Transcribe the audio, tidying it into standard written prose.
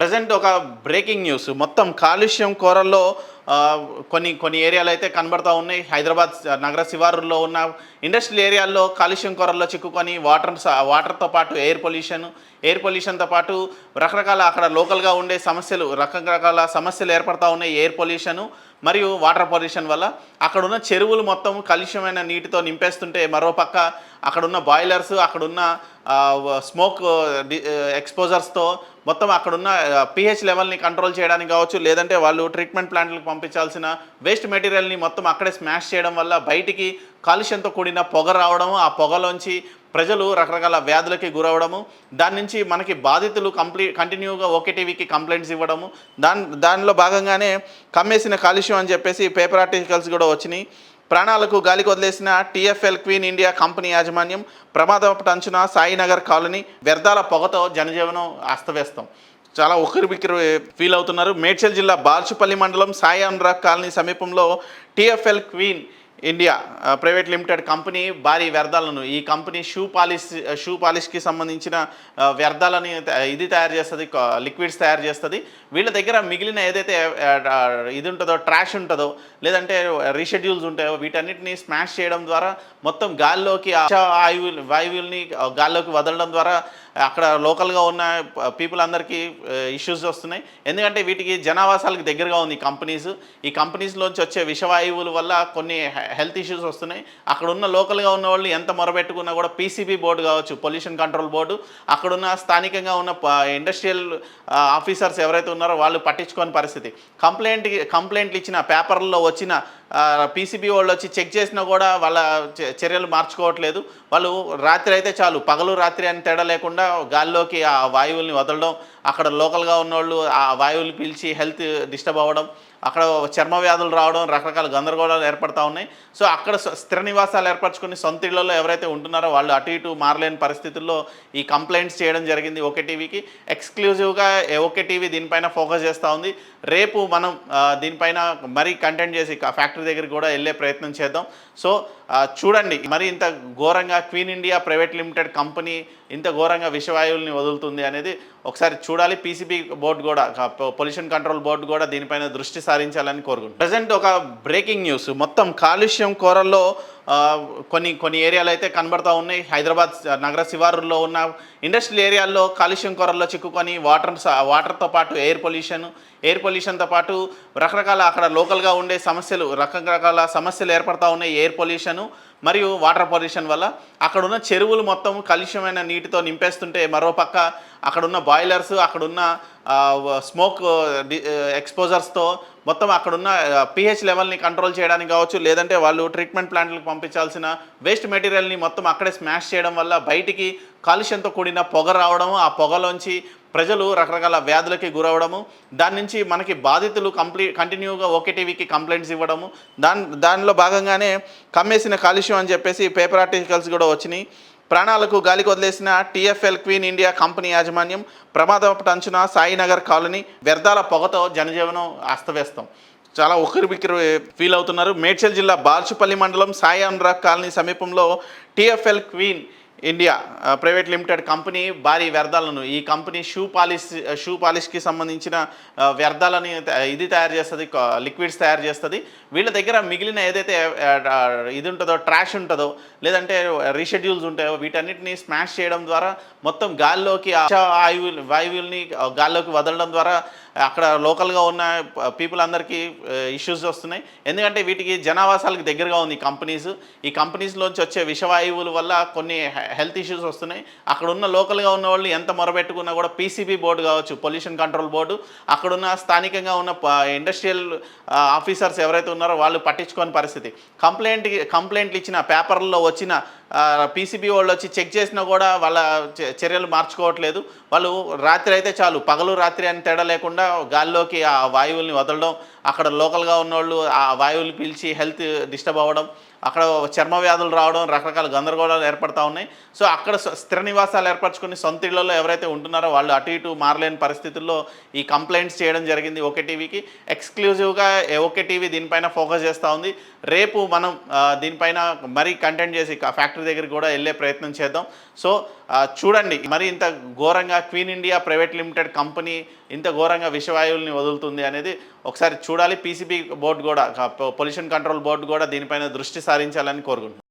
Present ఒక breaking news మొత్తం కాలుష్యం కోరల్లో కొన్ని కొన్ని ఏరియాలు అయితే కనబడతా ఉన్నాయి. హైదరాబాద్ నగర శివారుల్లో ఉన్న ఇండస్ట్రియల్ ఏరియాల్లో కాలుష్యం కోరల్లో చిక్కుకొని వాటర్తో పాటు ఎయిర్ పొల్యూషన్తో పాటు రకరకాల అక్కడ లోకల్గా ఉండే సమస్యలు రకరకాల సమస్యలు ఏర్పడతా ఉన్నాయి. ఎయిర్ పొల్యూషను మరియు వాటర్ పొల్యూషన్ వల్ల అక్కడున్న చెరువులు మొత్తం కలుషితమైన నీటితో నింపేస్తుంటే, మరోపక్క అక్కడున్న బాయిలర్స్, అక్కడున్న స్మోక్ ఎక్స్పోజర్స్తో మొత్తం అక్కడున్న pH లెవెల్ని కంట్రోల్ చేయడానికి కావచ్చు, లేదంటే వాళ్ళు ట్రీట్మెంట్ ప్లాంట్లకు పంపించాల్సిన వేస్ట్ మెటీరియల్ని మొత్తం అక్కడే స్మాష్ చేయడం వల్ల బయటికి కాలుష్యంతో కూడిన పొగ రావడము, ఆ పొగలోంచి ప్రజలు రకరకాల వ్యాధులకి గురవడము, దాని నుంచి మనకి బాధితులు కంటిన్యూగా ఓకేటీవీకి కంప్లైంట్స్ ఇవ్వడము, దానిలో భాగంగానే కమ్మేసిన కాలుష్యం అని చెప్పేసి పేపర్ ఆర్టికల్స్ కూడా వచ్చినాయి. ప్రాణాలకు గాలికి వదిలేసిన టీఎఫ్ఎల్ క్వీన్ ఇండియా కంపెనీ యాజమాన్యం ప్రమాదపు అంచున సాయినగర్ కాలనీ వ్యర్థాల పొగతో జనజీవనం అస్తవ్యస్తం. చాలా ఉక్కిరిబిక్కిరి ఫీల్ అవుతున్నారు. మేడ్చల్ జిల్లా బాల్చుపల్లి మండలం సాయి అనురాగ్ కాలనీ సమీపంలో TFL queen India private limited company భారీ వ్యర్థాలను, ఈ కంపెనీ షూ పాలిష్కి సంబంధించిన వ్యర్థాలని ఇది తయారు చేస్తుంది, లిక్విడ్స్ తయారు చేస్తుంది. వీళ్ళ దగ్గర మిగిలిన ఏదైతే ఇది ఉంటుందో, ట్రాష్ ఉంటుందో, లేదంటే రీషెడ్యూల్స్ ఉంటాయో, వీటన్నిటిని స్మాష్ చేయడం ద్వారా మొత్తం గాల్లోకి వాయువుల్ని గాల్లోకి వదలడం ద్వారా అక్కడ లోకల్గా ఉన్న పీపుల్ అందరికీ ఇష్యూస్ వస్తున్నాయి. ఎందుకంటే వీటికి జనావాసాలకు దగ్గరగా ఉంది ఈ కంపెనీస్లోంచి వచ్చే విషవాయువుల వల్ల కొన్ని హెల్త్ ఇష్యూస్ వస్తున్నాయి. అక్కడ ఉన్న లోకల్గా ఉన్న వాళ్ళు ఎంత మొరబెట్టుకున్నా కూడా పీసీబీ బోర్డు కావచ్చు, పొల్యూషన్ కంట్రోల్ బోర్డు, అక్కడున్న స్థానికంగా ఉన్న ఇండస్ట్రియల్ ఆఫీసర్స్ ఎవరైతే ఉన్నారో వాళ్ళు పట్టించుకోని పరిస్థితి. కంప్లైంట్లు ఇచ్చిన పేపర్లలో వచ్చిన పీసీబీ వాళ్ళు వచ్చి చెక్ చేసినా కూడా వాళ్ళ చర్యలు మార్చుకోవట్లేదు. వాళ్ళు రాత్రి అయితే చాలు, పగలు రాత్రి అని తేడా లేకుండా గాల్లోకి ఆ వాయువుల్ని వదలడం, అక్కడ లోకల్గా ఉన్నవాళ్ళు ఆ వాయువులు పీల్చి హెల్త్ డిస్టర్బ్ అవ్వడం, అక్కడ చర్మ వ్యాధులు రావడం, రకరకాల గందరగోళాలు ఏర్పడతా ఉన్నాయి. సో అక్కడ స్థిర నివాసాలు ఏర్పరచుకొని సొంత ఇళ్లలో ఎవరైతే ఉంటున్నారో వాళ్ళు అటు ఇటు మారలేని పరిస్థితుల్లో ఈ కంప్లైంట్స్ చేయడం జరిగింది ఓకే టీవీకి. ఎక్స్క్లూజివ్గా ఓకే టీవీ దీనిపైన ఫోకస్ చేస్తూ ఉంది. రేపు మనం దీనిపైన మరీ కంటెంట్ చేసి ఫ్యాక్టరీ దగ్గరికి కూడా వెళ్ళే ప్రయత్నం చేద్దాం. సో చూడండి, మరి ఇంత ఘోరంగా queen India private limited company ఇంత ఘోరంగా విషవాయువుల్ని వదులుతుంది అనేది ఒకసారి చూడాలి. పీసీబీ బోర్డు కూడా, పొల్యూషన్ కంట్రోల్ బోర్డు కూడా దీనిపైన దృష్టి సారించాలని కోరుకుంటున్నాను. ప్రజెంట్ ఒక బ్రేకింగ్ న్యూస్ మొత్తం కాలుష్యం కోరల్లో కొన్ని కొన్ని ఏరియాలు అయితే కనబడతా ఉన్నాయి. హైదరాబాద్ నగర శివారుల్లో ఉన్న ఇండస్ట్రియల్ ఏరియాల్లో కాలుష్యం కోరల్లో చిక్కుకొని వాటర్తో పాటు ఎయిర్ పొల్యూషన్తో పాటు రకరకాల అక్కడ లోకల్గా ఉండే రకరకాల సమస్యలు ఏర్పడతా ఉన్నాయి. ఎయిర్ పొల్యూషను మరియు వాటర్ పొల్యూషన్ వల్ల అక్కడున్న చెరువులు మొత్తం కలుషితమైన నీటితో నింపేస్తుంటే, మరోపక్క అక్కడున్న బాయిలర్స్, అక్కడున్న స్మోక్ ఎక్స్పోజర్స్తో మొత్తం అక్కడున్న pH లెవెల్ని కంట్రోల్ చేయడానికి కావచ్చు, లేదంటే వాళ్ళు ట్రీట్మెంట్ ప్లాంట్లకు పంపించాల్సిన వేస్ట్ మెటీరియల్ని మొత్తం అక్కడే స్మాష్ చేయడం వల్ల బయటికి కాలుష్యంతో కూడిన పొగ రావడము, ఆ పొగలోంచి ప్రజలు రకరకాల వ్యాధులకి గురవడము, దాని నుంచి మనకి బాధితులు కంటిన్యూగా ఓకేటీవీకి కంప్లైంట్స్ ఇవ్వడము, దానిలో భాగంగానే కమ్మేసిన కాలుష్యం అని చెప్పేసి పేపర్ ఆర్టికల్స్ కూడా వచ్చినాయి. ప్రాణాలకు గాలికి వదిలేసిన టీఎఫ్ఎల్ క్వీన్ ఇండియా కంపెనీ యాజమాన్యం ప్రమాదపు అంచున సాయినగర్ కాలనీ వ్యర్థాల పొగతో జనజీవనం అస్తవ్యస్తం. చాలా ఉక్కిరిబిక్కిరి ఫీల్ అవుతున్నారు. మేడ్చల్ జిల్లా బాల్చుపల్లి మండలం సాయి అనురాగ్ కాలనీ సమీపంలో TFL queen India private limited company భారీ వ్యర్థాలను, ఈ కంపెనీ షూ పాలిష్కి సంబంధించిన వ్యర్థాలని ఇది తయారు చేస్తుంది, లిక్విడ్స్ తయారు చేస్తుంది. వీళ్ళ దగ్గర మిగిలిన ఏదైతే ఇది ఉంటుందో, ట్రాష్ ఉంటుందో, లేదంటే రీషెడ్యూల్స్ ఉంటాయో, వీటన్నిటిని స్మాష్ చేయడం ద్వారా మొత్తం గాల్లోకి వాయువుల్ని గాల్లోకి వదలడం ద్వారా అక్కడ లోకల్గా ఉన్న పీపుల్ అందరికీ ఇష్యూస్ వస్తున్నాయి. ఎందుకంటే వీటికి జనావాసాలకు దగ్గరగా ఉంది ఈ కంపెనీస్లోంచి వచ్చే విషవాయువుల వల్ల కొన్ని హెల్త్ ఇష్యూస్ వస్తున్నాయి. అక్కడ ఉన్న లోకల్గా ఉన్న వాళ్ళు ఎంత మొరబెట్టుకున్నా కూడా పీసీబీ బోర్డు కావచ్చు, పొల్యూషన్ కంట్రోల్ బోర్డు, అక్కడున్న స్థానికంగా ఉన్న ఇండస్ట్రియల్ ఆఫీసర్స్ ఎవరైతే ఉన్నారో వాళ్ళు పట్టించుకోని పరిస్థితి. కంప్లైంట్లు ఇచ్చిన పేపర్లలో వచ్చిన పీసీబీ వాళ్ళు వచ్చి చెక్ చేసినా కూడా వాళ్ళ చర్యలు మార్చుకోవట్లేదు. వాళ్ళు రాత్రి అయితే చాలు, పగలు రాత్రి అని తేడా లేకుండా గాల్లోకి ఆ వాయువుల్ని వదలడం, అక్కడ లోకల్గా ఉన్నవాళ్ళు ఆ వాయువులు పీల్చి హెల్త్ డిస్టర్బ్ అవ్వడం, అక్కడ చర్మ వ్యాధులు రావడం, రకరకాల గందరగోళాలు ఏర్పడతా ఉన్నాయి. సో అక్కడ స్థిర నివాసాలు ఏర్పరచుకొని సొంత ఇళ్లలో ఎవరైతే ఉంటున్నారో వాళ్ళు అటు ఇటు మారలేని పరిస్థితుల్లో ఈ కంప్లైంట్స్ చేయడం జరిగింది ఓకే టీవీకి. ఎక్స్క్లూజివ్గా ఓకే టీవీ దీనిపైన ఫోకస్ చేస్తూ ఉంది. రేపు మనం దీనిపైన మరీ కంటెంట్ చేసి ఫ్యాక్టరీ దగ్గరికి కూడా వెళ్ళే ప్రయత్నం చేద్దాం. సో చూడండి, మరి ఇంత ఘోరంగా queen India private limited company ఇంత ఘోరంగా విషవాయువుల్ని వదులుతుంది అనేది ఒకసారి చూడాలి. పీసీబీ బోర్డు కూడా, పొల్యూషన్ కంట్రోల్ బోర్డు కూడా దీనిపైన దృష్టి సారించాలని కోరుకుంటున్నాను.